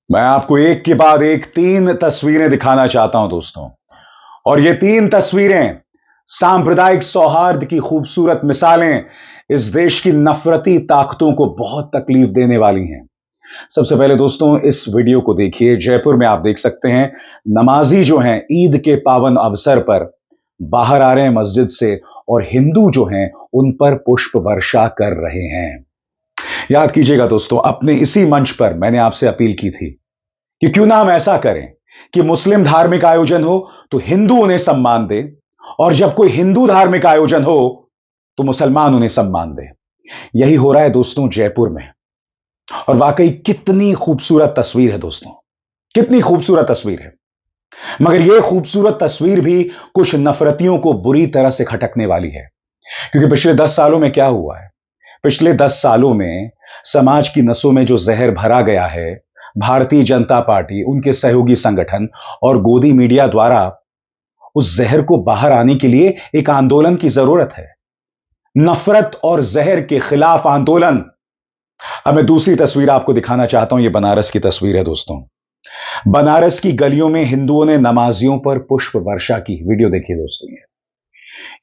मैं आपको एक के बाद एक तीन तस्वीरें दिखाना चाहता हूं दोस्तों। और ये तीन तस्वीरें सांप्रदायिक सौहार्द की खूबसूरत मिसालें इस देश की नफरती ताकतों को बहुत तकलीफ देने वाली हैं। सबसे पहले दोस्तों इस वीडियो को देखिए। जयपुर में आप देख सकते हैं नमाजी जो हैं ईद के पावन अवसर पर बाहर आ रहे हैं मस्जिद से और हिंदू जो हैं उन पर पुष्प वर्षा कर रहे हैं। याद कीजिएगा दोस्तों, अपने इसी मंच पर मैंने आपसे अपील की थी कि क्यों ना हम ऐसा करें कि मुस्लिम धार्मिक आयोजन हो तो हिंदू उन्हें सम्मान दे, और जब कोई हिंदू धार्मिक आयोजन हो तो मुसलमान उन्हें सम्मान दे। यही हो रहा है दोस्तों जयपुर में। और वाकई कितनी खूबसूरत तस्वीर है दोस्तों, कितनी खूबसूरत तस्वीर है। मगर यह खूबसूरत तस्वीर भी कुछ नफरतियों को बुरी तरह से खटकने वाली है। क्योंकि पिछले 10 सालों में क्या हुआ है? पिछले 10 सालों में समाज की नसों में जो जहर भरा गया है, भारतीय जनता पार्टी, उनके सहयोगी संगठन और गोदी मीडिया द्वारा उस जहर को बाहर आने के लिए एक आंदोलन की जरूरत है। नफरत और जहर के खिलाफ आंदोलन। अब मैं दूसरी तस्वीर आपको दिखाना चाहता हूं। यह बनारस की तस्वीर है दोस्तों। बनारस की गलियों में हिंदुओं ने नमाजियों पर पुष्प वर्षा की। वीडियो देखिए दोस्तों।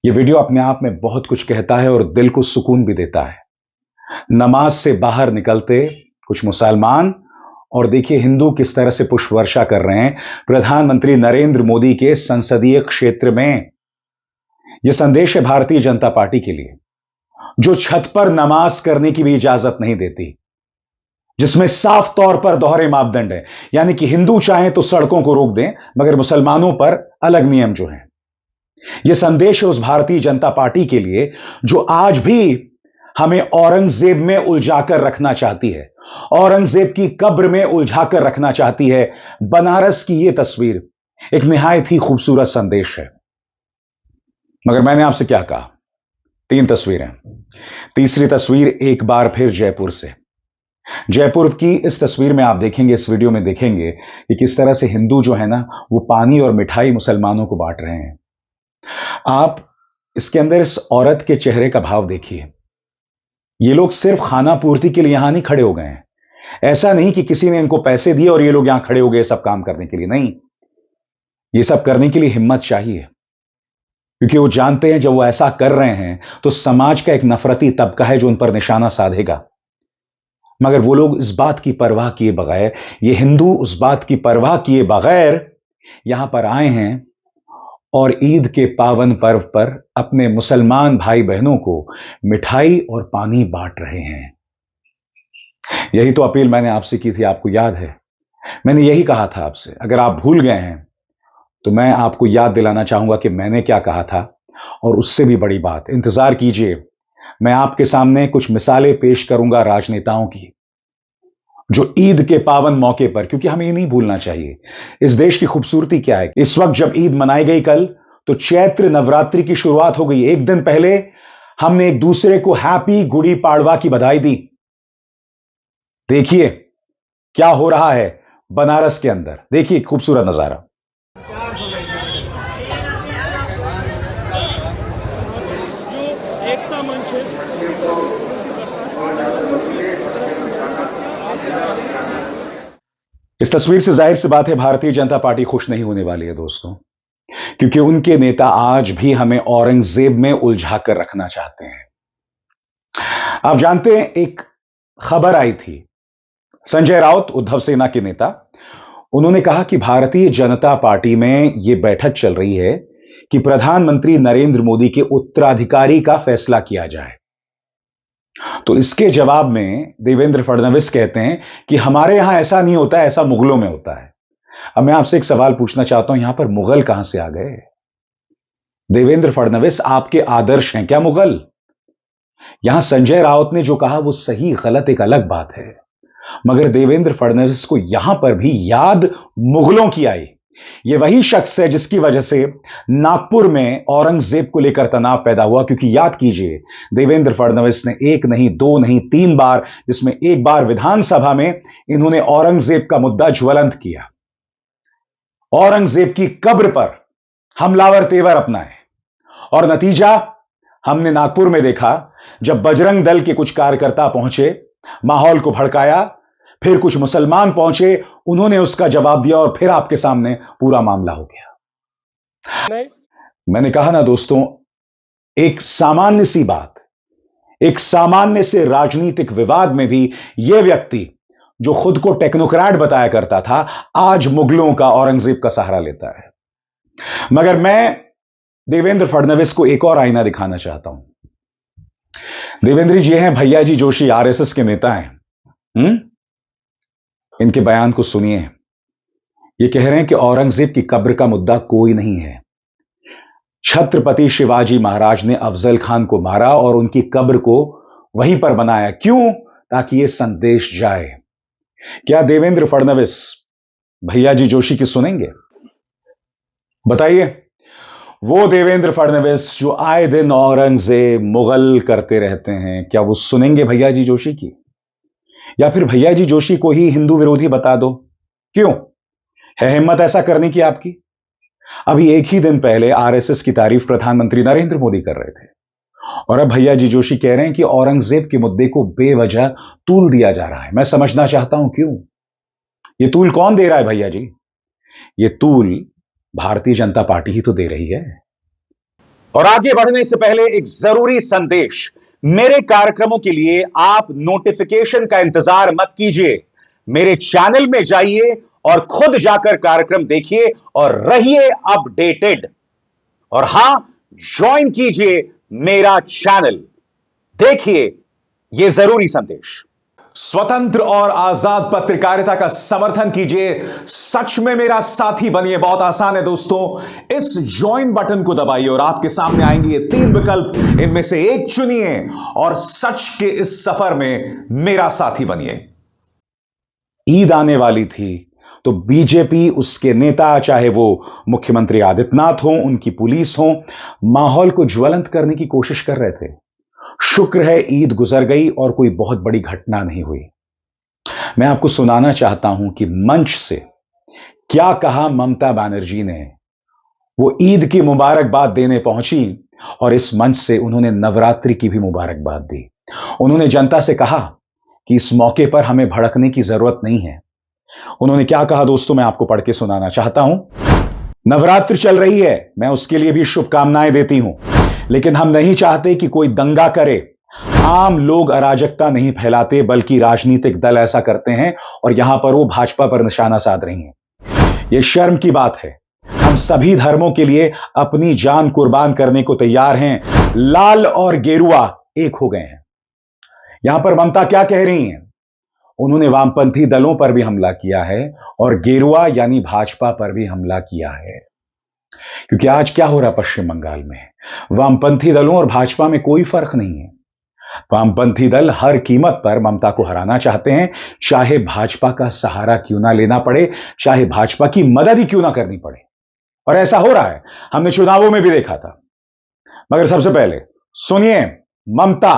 ये वीडियो अपने आप में बहुत कुछ कहता है और दिल को सुकून भी देता है। नमाज से बाहर निकलते कुछ मुसलमान और देखिए हिंदू किस तरह से पुष्प वर्षा कर रहे हैं प्रधानमंत्री नरेंद्र मोदी के संसदीय क्षेत्र में। यह संदेश है भारतीय जनता पार्टी के लिए, जो छत पर नमाज करने की भी इजाजत नहीं देती, जिसमें साफ तौर पर दोहरे मापदंड है। यानी कि हिंदू चाहें तो सड़कों को रोक दें, मगर मुसलमानों पर अलग नियम जो हैं। यह संदेश है उस भारतीय जनता पार्टी के लिए जो आज भी हमें औरंगजेब में उलझाकर रखना चाहती है, औरंगजेब की कब्र में उलझाकर रखना चाहती है। बनारस की यह तस्वीर एक निहायत ही खूबसूरत संदेश है। मगर मैंने आपसे क्या कहा? 3 तस्वीरें। तीसरी तस्वीर एक बार फिर जयपुर से। जयपुर की इस तस्वीर में आप देखेंगे, इस वीडियो में देखेंगे कि किस तरह से हिंदू जो है ना वो पानी और मिठाई मुसलमानों को बांट रहे हैं। आप इसके अंदर इस औरत के चेहरे का भाव देखिए। ये लोग सिर्फ खाना पूर्ति के लिए यहां नहीं खड़े हो गए हैं। ऐसा नहीं कि किसी ने इनको पैसे दिए और ये लोग यहां खड़े हो गए सब काम करने के लिए। नहीं, ये सब करने के लिए हिम्मत चाहिए, क्योंकि वो जानते हैं जब वो ऐसा कर रहे हैं तो समाज का एक नफरती तबका है जो उन पर निशाना साधेगा। मगर वो लोग इस बात की परवाह किए बगैर, ये हिंदू उस बात की परवाह किए बगैर यहां पर आए हैं और ईद के पावन पर्व पर अपने मुसलमान भाई बहनों को मिठाई और पानी बांट रहे हैं। यही तो अपील मैंने आपसे की थी, आपको याद है। मैंने यही कहा था आपसे। अगर आप भूल गए हैं तो मैं आपको याद दिलाना चाहूंगा कि मैंने क्या कहा था। और उससे भी बड़ी बात, इंतजार कीजिए, मैं आपके सामने कुछ मिसालें पेश करूंगा राजनेताओं की, जो ईद के पावन मौके पर, क्योंकि हमें ये नहीं भूलना चाहिए इस देश की खूबसूरती क्या है। इस वक्त जब ईद मनाई गई कल, तो चैत्र नवरात्रि की शुरुआत हो गई। एक दिन पहले हमने एक दूसरे को हैप्पी गुड़ी पाड़वा की बधाई दी। देखिए क्या हो रहा है बनारस के अंदर। देखिए खूबसूरत नजारा। एकता मंच है। इस तस्वीर से जाहिर सी बात है भारतीय जनता पार्टी खुश नहीं होने वाली है दोस्तों, क्योंकि उनके नेता आज भी हमें औरंगजेब में उलझाकर रखना चाहते हैं। आप जानते हैं एक खबर आई थी, संजय राउत, उद्धव सेना के नेता, उन्होंने कहा कि भारतीय जनता पार्टी में यह बैठक चल रही है कि प्रधानमंत्री नरेंद्र मोदी के उत्तराधिकारी का फैसला किया जाए। तो इसके जवाब में देवेंद्र फडणवीस कहते हैं कि हमारे यहां ऐसा नहीं होता है, ऐसा मुगलों में होता है। अब मैं आपसे एक सवाल पूछना चाहता हूं, यहां पर मुगल कहां से आ गए? देवेंद्र फडणवीस, आपके आदर्श हैं क्या मुगल? यहां संजय राउत ने जो कहा वो सही गलत एक अलग बात है, मगर देवेंद्र फडणवीस को यहां पर भी याद मुगलों की आई। यह वही शख्स है जिसकी वजह से नागपुर में औरंगजेब को लेकर तनाव पैदा हुआ। क्योंकि याद कीजिए, देवेंद्र फडणवीस ने एक नहीं, दो नहीं, 3 बार, जिसमें एक बार विधानसभा में इन्होंने औरंगजेब का मुद्दा ज्वलंत किया। औरंगजेब की कब्र पर हमलावर तेवर अपनाए और नतीजा हमने नागपुर में देखा, जब बजरंग दल के कुछ कार्यकर्ता पहुंचे, माहौल को भड़काया, फिर कुछ मुसलमान पहुंचे, उन्होंने उसका जवाब दिया और फिर आपके सामने पूरा मामला हो गया। मैंने कहा ना दोस्तों, एक सामान्य सी बात, एक सामान्य से राजनीतिक विवाद में भी यह व्यक्ति जो खुद को टेक्नोक्रेट बताया करता था, आज मुगलों का, औरंगजेब का सहारा लेता है। मगर मैं देवेंद्र फडणवीस को एक और आईना दिखाना चाहता हूं। देवेंद्र जी हैं भैया जी जोशी, आरएसएस के नेता हैं। इनके बयान को सुनिए। ये कह रहे हैं कि औरंगजेब की कब्र का मुद्दा कोई नहीं है। छत्रपति शिवाजी महाराज ने अफजल खान को मारा और उनकी कब्र को वहीं पर बनाया। क्यों? ताकि यह संदेश जाए। क्या देवेंद्र फडणवीस भैया जी जोशी की सुनेंगे? बताइए। वो देवेंद्र फडणवीस जो आए दिन औरंगजेब मुगल करते रहते हैं, क्या वो सुनेंगे भैया जी जोशी की? या फिर भैया जी जोशी को ही हिंदू विरोधी बता दो? क्यों है हिम्मत ऐसा करने की आपकी? अभी एक ही दिन पहले आरएसएस की तारीफ प्रधानमंत्री नरेंद्र मोदी कर रहे थे, और अब भैया जी जोशी कह रहे हैं कि औरंगजेब के मुद्दे को बेवजह तूल दिया जा रहा है। मैं समझना चाहता हूं क्यों? यह तूल कौन दे रहा है भैया जी? यह तूल भारतीय जनता पार्टी ही तो दे रही है। और आगे बढ़ने से पहले एक जरूरी संदेश। मेरे कार्यक्रमों के लिए आप नोटिफिकेशन का इंतजार मत कीजिए। मेरे चैनल में जाइए और खुद जाकर कार्यक्रम देखिए और रहिए अपडेटेड। और हां, ज्वाइन कीजिए मेरा चैनल। देखिए यह जरूरी संदेश। स्वतंत्र और आजाद पत्रकारिता का समर्थन कीजिए। सच में मेरा साथी बनिए। बहुत आसान है दोस्तों। इस ज्वाइन बटन को दबाइए और आपके सामने आएंगे ये 3 विकल्प। इनमें से एक चुनिए और सच के इस सफर में मेरा साथी बनिए। ईद आने वाली थी तो बीजेपी, उसके नेता, चाहे वो मुख्यमंत्री आदित्यनाथ हो, उनकी पुलिस हो, माहौल को ज्वलंत करने की कोशिश कर रहे थे। शुक्र है ईद गुजर गई और कोई बहुत बड़ी घटना नहीं हुई। मैं आपको सुनाना चाहता हूं कि मंच से क्या कहा ममता बनर्जी ने। वो ईद की मुबारकबाद देने पहुंची और इस मंच से उन्होंने नवरात्रि की भी मुबारकबाद दी। उन्होंने जनता से कहा कि इस मौके पर हमें भड़कने की जरूरत नहीं है। उन्होंने क्या कहा दोस्तों, मैं आपको पढ़ के सुनाना चाहता हूं। नवरात्र चल रही है, मैं उसके लिए भी शुभकामनाएं देती हूं, लेकिन हम नहीं चाहते कि कोई दंगा करे। आम लोग अराजकता नहीं फैलाते, बल्कि राजनीतिक दल ऐसा करते हैं और यहां पर वो भाजपा पर निशाना साध रही हैं। यह शर्म की बात है। हम सभी धर्मों के लिए अपनी जान कुर्बान करने को तैयार हैं। लाल और गेरुआ एक हो गए हैं। यहां पर ममता क्या कह रही हैं? उन्होंने वामपंथी दलों पर भी हमला किया है और गेरुआ यानी भाजपा पर भी हमला किया है। क्योंकि आज क्या हो रहा पश्चिम बंगाल में, वामपंथी दलों और भाजपा में कोई फर्क नहीं है। वामपंथी दल हर कीमत पर ममता को हराना चाहते हैं, चाहे भाजपा का सहारा क्यों ना लेना पड़े, चाहे भाजपा की मदद ही क्यों ना करनी पड़े। और ऐसा हो रहा है, हमने चुनावों में भी देखा था। मगर सबसे पहले सुनिए ममता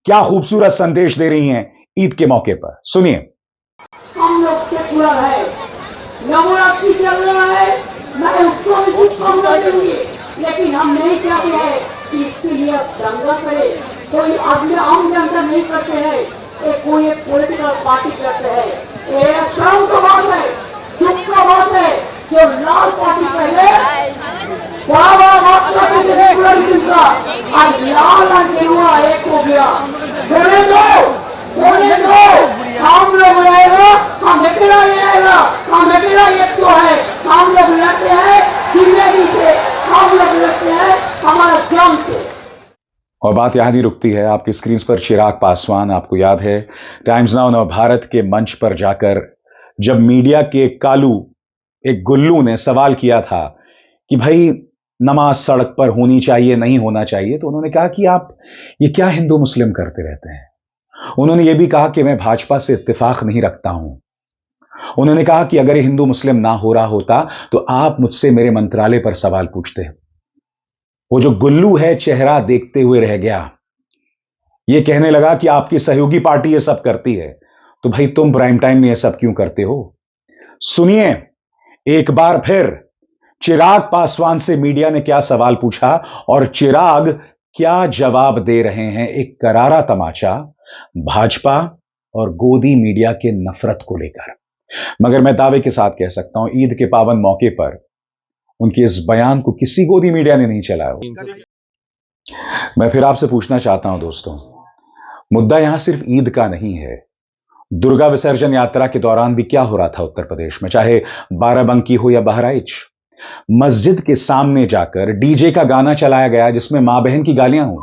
क्या खूबसूरत संदेश दे रही हैं ईद के मौके पर। सुनिए। हम लोग सेकुलर है, नवरात्रि चल रहा है, मैं उसको भी कुछ कम कर दूंगी, लेकिन हम नहीं चाहते हैं कि इसके लिए दंगा करे। कोई आम जनता नहीं करते हैं, कोई एक पॉलिटिकल पार्टी करते हैं। ये शर्म का बात है, दुख का बात है। जो लाल पार्टी पहले बात करते थे सेकुलरिज्म का, आज लाल और गेरुआ एक हो गया। बोले दो, हम लोग रहेगा, हम अकेला नहीं रहेगा, हम अकेला एक तो है। हम लोग लड़ते हैं जिंदगी से, हम लोग लड़ते हैं हमारा जम से। और बात यहां नहीं रुकती है। आपकी स्क्रीन पर चिराग पासवान, आपको याद है टाइम्स नाउ नव भारत के मंच पर जाकर जब मीडिया के कालू, एक गुल्लू ने सवाल किया था कि भाई नमाज सड़क पर होनी चाहिए, नहीं होना चाहिए, तो उन्होंने कहा कि आप ये क्या हिंदू मुस्लिम करते रहते हैं। उन्होंने ये भी कहा कि मैं भाजपा से इत्तेफाक नहीं रखता हूं। उन्होंने कहा कि अगर हिंदू मुस्लिम ना हो रहा होता तो आप मुझसे मेरे मंत्रालय पर सवाल पूछते। वो जो गुल्लू है चेहरा देखते हुए रह गया। ये कहने लगा कि आपकी सहयोगी पार्टी ये सब करती है, तो भाई तुम प्राइम टाइम में ये सब क्यों करते हो। सुनिए एक बार फिर चिराग पासवान से मीडिया ने क्या सवाल पूछा और चिराग क्या जवाब दे रहे हैं। एक करारा तमाचा भाजपा और गोदी मीडिया के नफरत को लेकर। मगर मैं दावे के साथ कह सकता हूं, ईद के पावन मौके पर उनके इस बयान को किसी गोदी मीडिया ने नहीं चलाया। मैं फिर आपसे पूछना चाहता हूं दोस्तों, मुद्दा यहां सिर्फ ईद का नहीं है। दुर्गा विसर्जन यात्रा के दौरान भी क्या हो रहा था उत्तर प्रदेश में, चाहे बाराबंकी हो या बहराइच। मस्जिद के सामने जाकर डीजे का गाना चलाया गया जिसमें मां बहन की गालियां हों।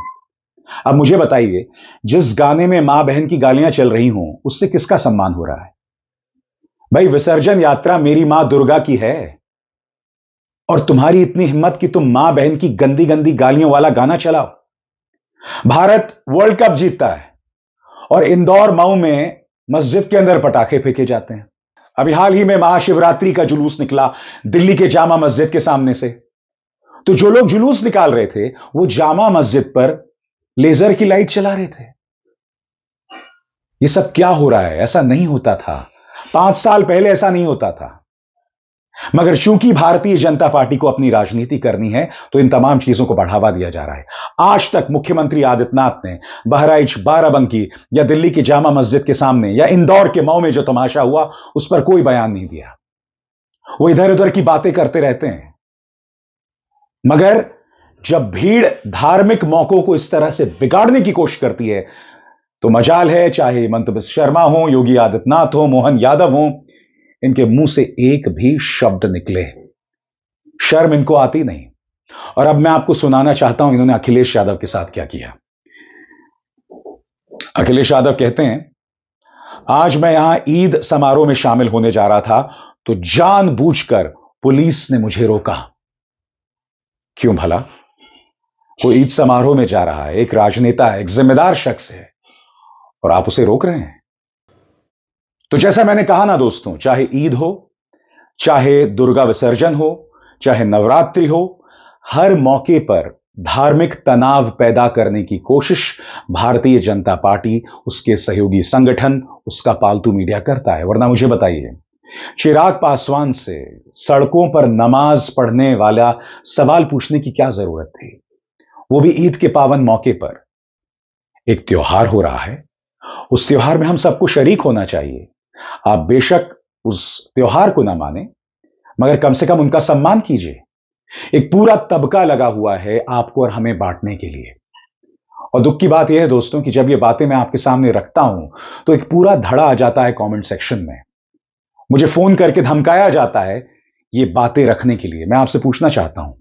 अब मुझे बताइए, जिस गाने में मां बहन की गालियां चल रही हों, उससे किसका सम्मान हो रहा है? भाई, विसर्जन यात्रा मेरी मां दुर्गा की है, और तुम्हारी इतनी हिम्मत कि तुम मां बहन की गंदी गंदी गालियों वाला गाना चलाओ। भारत वर्ल्ड कप जीतता है और इंदौर मऊ में मस्जिद के अंदर पटाखे फेंके जाते हैं। अभी हाल ही में महाशिवरात्रि का जुलूस निकला दिल्ली के जामा मस्जिद के सामने से। तो जो लोग जुलूस निकाल रहे थे वो जामा मस्जिद पर लेजर की लाइट चला रहे थे। ये सब क्या हो रहा है? ऐसा नहीं होता था। 5 साल पहले ऐसा नहीं होता था। मगर चूंकि भारतीय जनता पार्टी को अपनी राजनीति करनी है तो इन तमाम चीजों को बढ़ावा दिया जा रहा है। आज तक मुख्यमंत्री आदित्यनाथ ने बहराइच, बाराबंकी या दिल्ली की जामा मस्जिद के सामने या इंदौर के मऊ में जो तमाशा हुआ उस पर कोई बयान नहीं दिया। वो इधर उधर की बातें करते रहते हैं। मगर जब भीड़ धार्मिक मौकों को इस तरह से बिगाड़ने की कोशिश करती है तो मजाल है, चाहे हेमंत बिस्वा शर्मा हो, योगी आदित्यनाथ हो, मोहन यादव हो, इनके मुंह से एक भी शब्द निकले, शर्म इनको आती नहीं। और अब मैं आपको सुनाना चाहता हूं इन्होंने अखिलेश यादव के साथ क्या किया। अखिलेश यादव कहते हैं, आज मैं यहां ईद समारोह में शामिल होने जा रहा था तो जानबूझकर पुलिस ने मुझे रोका। क्यों भला? कोई ईद समारोह में जा रहा है, एक राजनेता है, एक जिम्मेदार शख्स है, और आप उसे रोक रहे हैं। तो जैसा मैंने कहा ना दोस्तों, चाहे ईद हो, चाहे दुर्गा विसर्जन हो, चाहे नवरात्रि हो, हर मौके पर धार्मिक तनाव पैदा करने की कोशिश भारतीय जनता पार्टी, उसके सहयोगी संगठन, उसका पालतू मीडिया करता है। वरना मुझे बताइए, चिराग पासवान से सड़कों पर नमाज पढ़ने वाला सवाल पूछने की क्या जरूरत थी? वो भी ईद के पावन मौके पर। एक त्योहार हो रहा है, उस त्योहार में हम सबको शरीक होना चाहिए। आप बेशक उस त्योहार को ना माने, मगर कम से कम उनका सम्मान कीजिए। एक पूरा तबका लगा हुआ है आपको और हमें बांटने के लिए। और दुख की बात यह है दोस्तों कि जब ये बातें मैं आपके सामने रखता हूं तो एक पूरा धड़ा आ जाता है कमेंट सेक्शन में। मुझे फोन करके धमकाया जाता है ये बातें रखने के लिए। मैं आपसे पूछना चाहता हूं,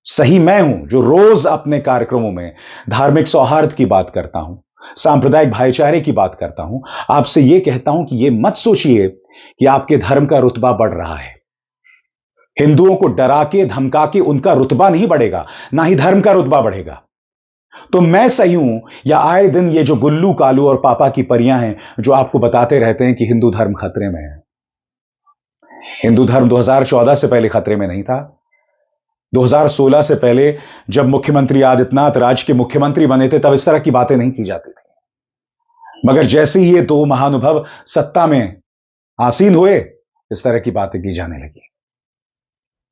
सही मैं हूं जो रोज अपने कार्यक्रमों में धार्मिक सौहार्द की बात करता हूं, सांप्रदायिक भाईचारे की बात करता हूं, आपसे यह कहता हूं कि यह मत सोचिए कि आपके धर्म का रुतबा बढ़ रहा है। हिंदुओं को डरा के धमका के उनका रुतबा नहीं बढ़ेगा, ना ही धर्म का रुतबा बढ़ेगा। तो मैं सही हूं या आए दिन ये जो गुल्लू कालू और पापा की परियां हैं जो आपको बताते रहते हैं कि हिंदू धर्म खतरे में है। हिंदू धर्म 2014 से पहले खतरे में नहीं था। 2016 से पहले जब मुख्यमंत्री आदित्यनाथ राज्य के मुख्यमंत्री बने थे तब इस तरह की बातें नहीं की जाती थी। मगर जैसे ही ये दो महानुभव सत्ता में आसीन हुए, इस तरह की बातें की जाने लगी।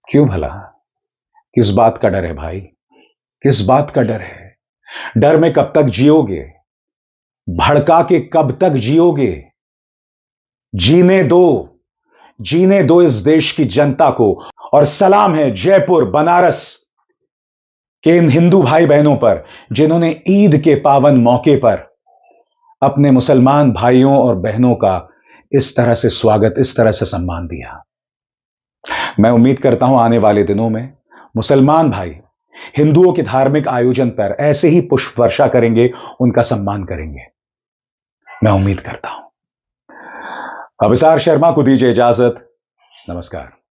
क्यों भला? किस बात का डर है भाई? किस बात का डर है? डर में कब तक जियोगे? भड़का के कब तक जियोगे? जीने दो इस देश की जनता को। और सलाम है जयपुर, बनारस के इन हिंदू भाई बहनों पर जिन्होंने ईद के पावन मौके पर अपने मुसलमान भाइयों और बहनों का इस तरह से स्वागत, इस तरह से सम्मान दिया। मैं उम्मीद करता हूं आने वाले दिनों में मुसलमान भाई हिंदुओं के धार्मिक आयोजन पर ऐसे ही पुष्प वर्षा करेंगे, उनका सम्मान करेंगे। मैं उम्मीद करता हूं। अभिसार शर्मा को दीजिए इजाजत। नमस्कार।